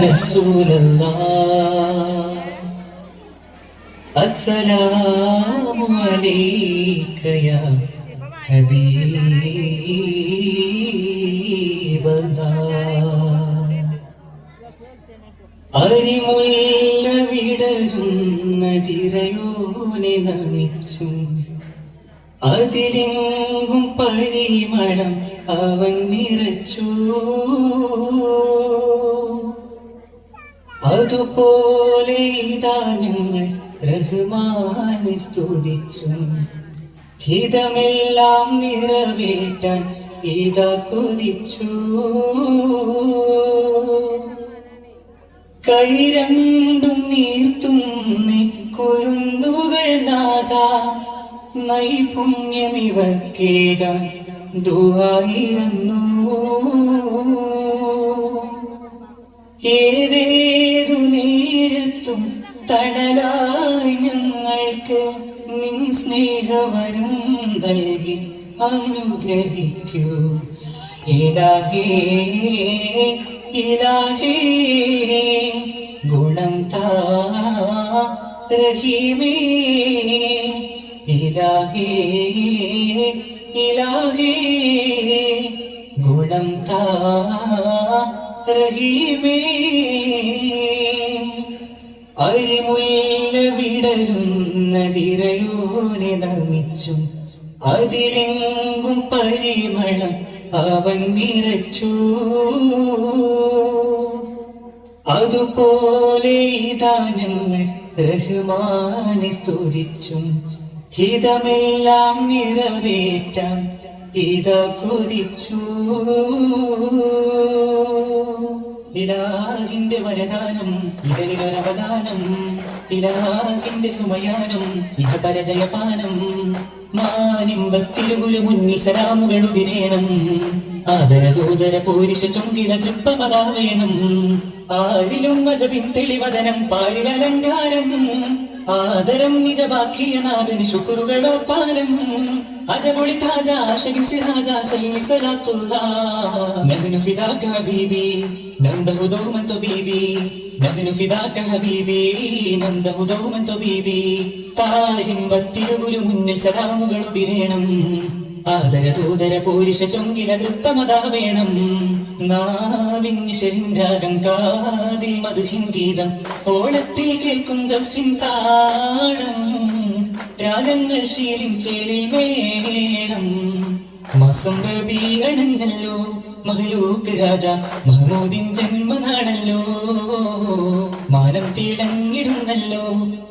Rasulullah, Assalamu alayka ya Habiballah. അരിമുല്ല വിടരുന്ന തിരയോനെ നമിച്ചും അതിലെങ്കും പരിമളം അവൻ നിറച്ചു. അതുപോലെ ഇതാ ഞങ്ങൾ റഹ്മാനെ സ്തുതിച്ചും ഹിതമെല്ലാം നിറവേറ്റാൻ ഇതാ കൊതിച്ചു. കൈ രണ്ടും നീർത്തും കുരുന്നുകൾ നാഥ, നൈപുണ്യമിവർക്കേകാൻ ദുആയിരുന്നു. ഏതേതു നേരത്തും തണലായി ഞങ്ങൾക്ക് നിൻ സ്നേഹവരം നൽകി അനുഗ്രഹിക്കൂ. ഇലാഹേ ഇലാഹേ ഗുണം താ റഹീമേ. ഇലാഹേ ഇലാഹേ ഗുണം താ റഹീമേ. അരിമുല്ല വിടരുന്ന തിരയോനെ നമിച്ചും അതിലെങ്കും പരിമളം അവൻ നിറച്ചു. അതുപോലെ ഇതാ ഞങ്ങൾ റഹ്മാനെ സ്തുതിച്ചും ഹിതമെല്ലാം നിറവേറ്റാൻ ഇതാ കൊതിച്ചു. ഇലാഹിന്റെ വരദാനം ഇതലിലവദാനം, ഇലാഹിന്റെ സുമയാനം ഇഹ പരജയപാനം. മാനിമ്പത്തിരുകുരു മുന്നിൽ സലാമുകൾ ഉതിരേണം, ആദരദൂതര പൂരിഷ ചൊങ്കില തൃപ്പമതാ വേണം. ആരിലും അജബിൻ തെളിവദനം പാരിലലങ്കാരം, ആദരം നിജബാക്കിയനാഥന് ശുക്രുകളോ പാലം. അജബൊളി താജ ആശകിൻ സിറാജ സല്ലി സലാത്തുല്ലാഹ്. നഹ്നു ഫിദാക ഹബീബി നംദഹു ദൗമൻ തബീബി, നഹ്നു ഫിദാക ഹബീബി നംദഹു ദൗമൻ തബീബി. താരിമ്പത്തിരുകുരു മുന്നിൽ സലാമുകൾ ഉതിരേണം, ആദരദൂതര പൂരിഷ ചൊങ്കില നൃത്തമതാ വേണം. നാവിന്നിഷരിൻരാഗം കാതിൽ മധുഹിൻ ഗീതം, ഓളത്തിൽ കേൾക്കും ദഫിൻ താളം. രാഗങ്ങൾ ശീലിച്ചേലിൽ വേണം. മാസം റബീ അണഞ്ഞല്ലോ, മഹ്ലൂക്ക് രാജ മഹ്മൂദിൻ ജന്മനാടല്ലോ. മാനം തിളങ്ങിടുന്നല്ലോ,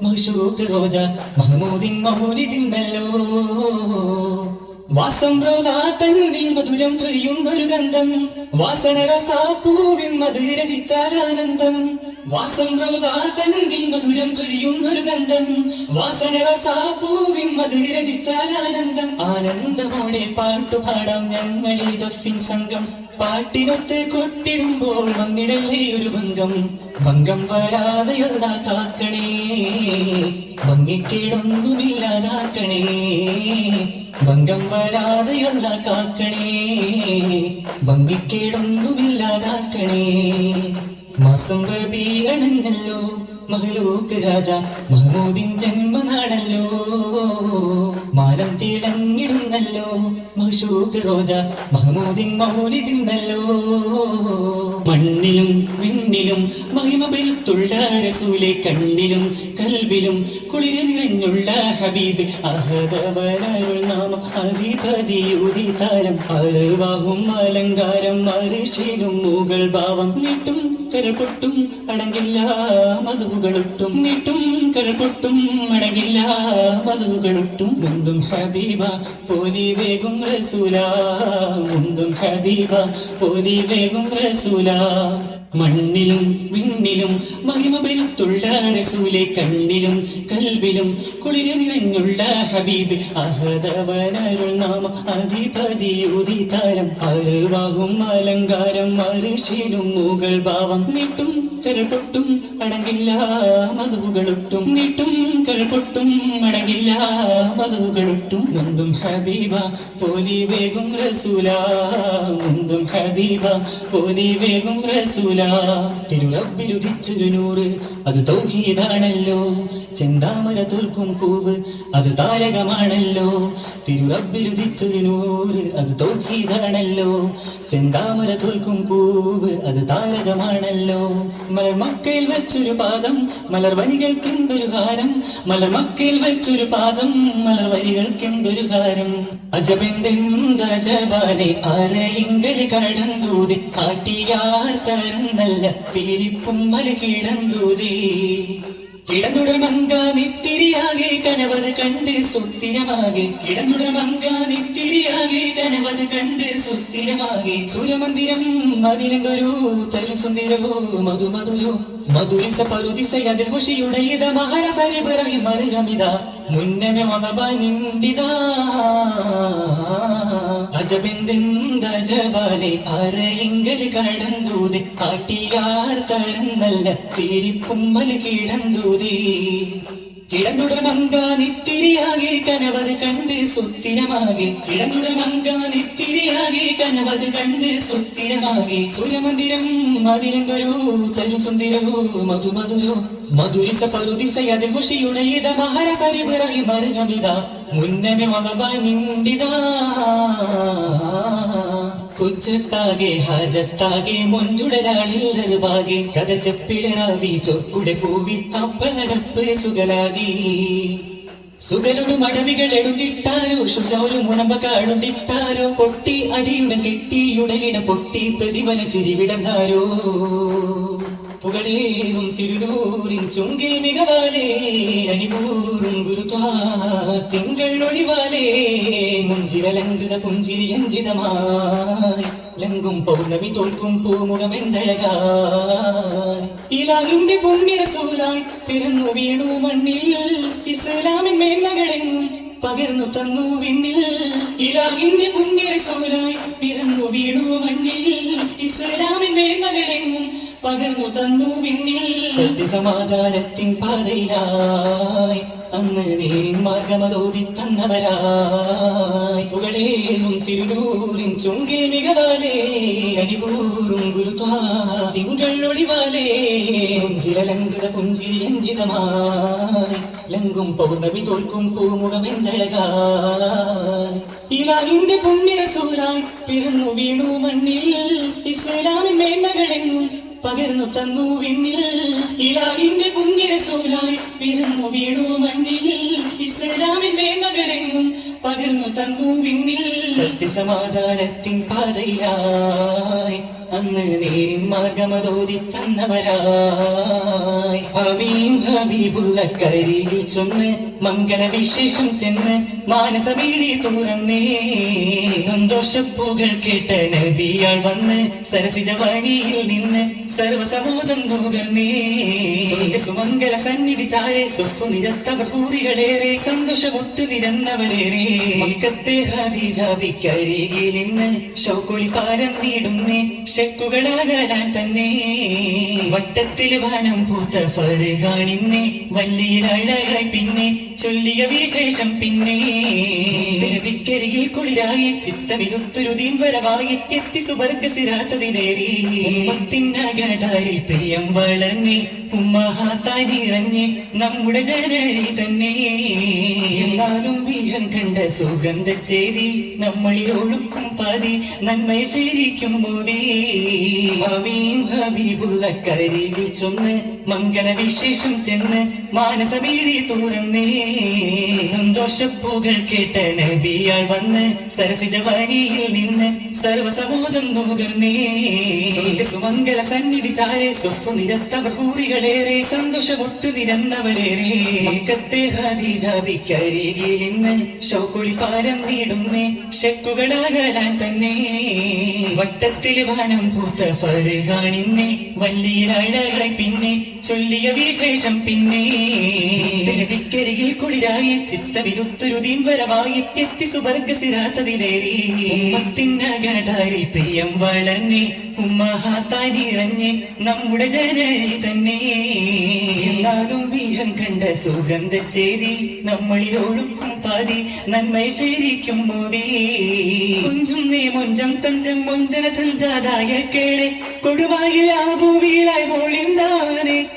മഹ്ഷൂക്ക് റോജ മഹ്മൂദിൻ മൗലിദിന്നല്ലോ. വാസം റോസാ തന്നിൽ മധുരം ചൊരിയുന്നൊരു ഗന്ധം, വാസന റസാപ്പൂവിൻ മധുരതിച്ചാലാനന്ദം. വാസം റോസാ തന്നിൽ മധുരം ചൊരിയുന്നൊരു ഗന്ധം, വാസന റസാപ്പൂവിൻ മധുരതിച്ചാലാനന്ദം. ആനന്ദമോടെ പാട്ടുപാടാം ഞങ്ങളീ ദഫിൻ സംഘം, പാട്ടിനൊത്ത് കൊട്ടിടുമ്പോൾ വന്നിടലേ ഒരു ഭംഗം. ഭംഗം വരാതെയുള്ള കാക്കണേ, ഭംഗിക്കേടൊന്നുമില്ലാതാക്കണേ. ഭംഗം വരാതെയുള്ള കാക്കണേ, ഭംഗിക്കേടൊന്നുമില്ലാതാക്കണേ. മാസം റബീ അണഞ്ഞല്ലോ, മഹ്ലൂക്ക് രാജ മഹ്മൂദിൻ ജന്മനാടല്ലോ. മാനം തിളങ്ങിടുന്നല്ലോ, മഹ്ഷൂക്ക് റോജ മഹ്മൂദിൻ മൗലിദിന്നല്ലോ. മണ്ണിലും വിണ്ണിലും മഹിമ പെരുത്തുള്ള റസൂലെ, കണ്ണിലും കൽബിലും കുളിര് നിറഞ്ഞുള്ള ഹബീബ്. അഹദവരരുൾ നാമം അധിപതി ഉദിതാരം, അറിവാഹും അലങ്കാരം അരിശിലും മുകൾ ഭാവം. നീട്ടും കരപൊട്ടും അടങ്ങില്ല മധുകളൊട്ടും, നീട്ടും കരപൊട്ടും അടങ്ങില്ല മധുകളൊട്ടും. മുന്തും ഹബീബ പോലി വേഗം റസൂല, മുന്തും ഹബീബ പോലി വേഗം റസൂല. മണ്ണിലും വിണ്ണിലും മഹിമ പെരുത്തുള്ള റസൂലെ, കണ്ണിലും കൽബിലും കുളിര് നിറഞ്ഞുള്ള ഹബീബ്. അഹദവരരുൾ നാമം അധിപതി ഉദിതാരം, അറിവാഹും അലങ്കാരം അരിശിലും മുകൾ ഭാവം. നീട്ടും കരൾ പൊട്ടും അടങ്ങില്ല മധുകളൊട്ടും നീട്ടും കരൾ പൊട്ടും അടങ്ങില്ല മധുകളൊട്ടും നൊന്തും ഹബീബ പോലി വേഗം റസൂല നൊന്തും ഹബീബ പോലി വേഗം റസൂല തിരുറബ്ബിലുദിച്ചൊരു നൂറ് അത് തൗഹീദാണല്ലോ ചെന്താമര തോൽക്കും പൂവ് അത് താരകമാണല്ലോ തിരുറബ്ബിലുദിച്ചൊരു നൂറ് അത് തൗഹീദാണല്ലോ ചെന്താമര തോൽക്കും പൂവ് അത് താരകമാണല്ലോ മലർ മക്കയിൽ വെച്ചൊരു പാദം മലർ വരികൾക്കെന്തൊരു ഹാരം മലർ മക്കയിൽ വെച്ചൊരു പാദം മലർ വരികൾക്കെന്തൊരു ഹാരം അജബെന്തെന്തജബാനെ അരയിങ്കല് കടന്തൂതി ആട്ടിയാർ തരന്നല്ല പീലിപ്പും മല കിടന്തൂതി കിടന്നുടർ മങ്കാനിത്തിരിയാകെ കനവത് കണ്ട് സുത്തിരമാകെ കിടന്നുടർ മങ്കാനിത്തിരിയാകെ കനവത് കണ്ട് സുത്തിരമാകെ സൂര്യമന്ദിരം അതിലെന്തൊരു തരു സുന്ദരവോ മധുമധുരോ മധുരിസ പരുദിസ അതിൽ ഖുഷിയുടെ ഇത മഹരസരിബറഹി മരുഗമിത മുന്നമെ വളബനിണ്ടിതാ അജബെന്തെന്തജബാനെ അരയിങ്കല് കടന്തൂതി ആട്ടിയാർ തരന്നല്ല പീരിപ്പും മല കിടന്തൂതി കിടന്നുടർ മങ്കാനിത്തിരിയാകെ കനവത് കണ്ട് സുത്തിരമാകെ കിടന്നുടർ മങ്കാനിത്തിരിയാകെ കനവത് കണ്ട് സുത്തിരമാകെ സൂര്യമന്ദിരം അതിലെന്തൊരു തരു സുന്ദരവോ മധുമധുരോ മധുരിസ പരുദിസ അതിൽ ഖുഷിയുടെ ഇത മഹരസരിബറഹി മരുഗമിത മുന്നമെ വളബനിണ്ടിതാ കൊച്ചത്താകെ ഹാജത്താകെ മൊഞ്ചുടലാളിൽ ദർബാകെ കഥ ചെപ്പിടരാവി ചൊക്കുടെ പൂവി അപ്പനടപ്പ് സുഗലാകി സുഗലുടു മടവികൾ എടുത്തിട്ടാരോ ശുചൗരു മുനമ്പ കാടുന്നിട്ടാരോ പൊട്ടി അടിയുടൻ കെട്ടിയുടലിട പൊട്ടി പ്രതിഫല ചിരിവിടന്നാരോ പുകളേറും തിരുനൂറിൻ ചുങ്കിൽ മികവാലേ അനിപൂറും ഗുരുത്വാ തിങ്കൾ ഒളിവാലേ മുഞ്ചിരലങ്കൃത പുഞ്ചിരി അഞ്ചിതമായി ലങ്കും പൗർണമി തോൽക്കും പൂമുഖമെന്തഴകായി ഇലാഹിന്റെ പുണ്യരസൂലായി പിറന്നു വീണു മണ്ണിൽ ഇസ്ലാമിൻ മേന്മകളെങ്ങും പകർന്നു തന്നു വിണ്ണിൽ ഇലാഹിന്റെ പുണ്യരസൂലായി പിറന്നു വീണു മണ്ണിൽ ഇസ്ലാമിൻ മേന്മകളെങ്ങും പകർന്നു തന്നു വിണ്ണിൽ സത്യസമാധാനത്തിൻ പാതയിലായി അന്ന് നേരിൻ മാർഗമതോതി തന്നവരായി പുകളേറും തിരുനൂറിൻ ചുങ്കിൽ മികവാലേ അനിപൂറും ഗുരുത്വാ തിങ്കൾ ഒളിവാലേ ചിരലങ്കൃത പുഞ്ചിരി അഞ്ചിതമായി ലങ്കും പൗർണമി തോൽക്കും പൂമുഖമെന്തഴകായി ഇലാഹിന്റെ പുണ്യരസൂലായി പിറന്നു വീണു മണ്ണിൽ ഇസ്ലാമിൻ മേന്മകളെങ്ങും പകർന്നു തന്നു വിണ്ണിൽ ഇലാഹിന്റെ പുണ്യരസൂലായി പിറന്നു വീണു മണ്ണിൽ ഇസ്ലാമിൻ മേന്മകളെങ്ങും പകർന്നു തന്നു വിണ്ണിൽ സത്യസമാധാനത്തിൻ പാതയിലായി അന്ന് നേരിൻ മാർഗമതോതി തന്നവരായി അമീൻ ഹബീബുള്ള കരികിൽ ചൊന്ന് മംഗള വിശേഷം ചെന്ന് മാനസമീടി തുറന്നേ സന്തോഷപ്പൂകൾ കേട്ട നബിയാൾ വന്ന് സരസിജവാനിയിൽ നിന്ന് സർവസമോദം നുകർന്നേ സുമംഗല സന്നിധി ചാരെ സ്വഫു നിരത്തവർ കൂറികളേറെ സന്തോഷമൊത്തു നിരന്നവരേറെ മക്കത്തെ ഖദീജാബിക്കരികിൽ നിന്ന് ഷൗക്കുളി പാരന്നിടുന്നേ ഷെക്കുകളാകാൻ തന്നെ വട്ടത്തിൽ വാനം പൂത്ത ഫർഹാണിന്നെ വല്ലിയിലഴകായി പിന്നെ ചൊല്ലിയ വിശേഷം പിന്നെ കരികിൽ കുളിരായി ചിത്തമിരുത്തൊരു ദീൻ വരവായി എത്തി സുവർഗ സിരാത്തതിലേറി ഉമ്മത്തിനകതാരിൽ പ്രിയം വളർന്നേ ഉമ്മഹാത്തായി നിറഞ്ഞ് നമ്മുടെ ജനരി തന്നെ എന്നാലും വീഹം കണ്ട സുഗന്ധ ചെയ്തി നമ്മളിൽ ഒഴുക്കും പാതി നന്മ ശരിക്കും മോദി അമീൻ ഹബീബുള്ള കരികിൽ ചൊന്ന് മംഗള വിശേഷം ചെന്ന് മാനസമീടി തുറന്നേ സന്തോഷപ്പൂകൾ കേട്ട നബിയാൾ വന്ന് സരസിജവാനിയിൽ നിന്ന് സർവസമോദം നുകർന്നേ സുമംഗല സന്നിധി ചാരെ സ്വഫു നിരത്തവർ കൂറികളേറെ സന്തോഷമൊത്തു നിരന്നവരേറെ മക്കത്തെ ഖദീജാബിക്കരികിൽ നിന്ന് ഷൗക്കുളി പാരന്നിടുന്നേ ഷെക്കുകളാകാൻ തന്നെ വട്ടത്തിൽ വാനം പൂത്ത ഫർഹാണിന്നെ വല്ലിയിലഴകായി പിന്നെ ചൊല്ലിയ വിശേഷം പിന്നെ കരികിൽ കുളിരായി ചിത്തമിരുത്തൊരു ദീൻ വരവായി എത്തി സുവർഗ സിരാത്തതിലേറി ഉമ്മത്തിനകതാരിൽ പ്രിയം വളർന്നേ ഉമ്മഹാത്തായി നിറഞ്ഞ് നമ്മുടെ ജനനി തന്നെ. എന്നാലും വീഹം കണ്ട സുഗന്ധ ചേരി നമ്മളിൽ ഒഴുക്കും പാതി നന്മ ശരിക്കും മോദി. കൊഞ്ചും നീ മൊഞ്ചം തഞ്ചം മൊഞ്ചന തഞ്ചാതായ കേടെ കൊടുവായിൽ ആ ഭൂവിയിലായി മോളിന്ന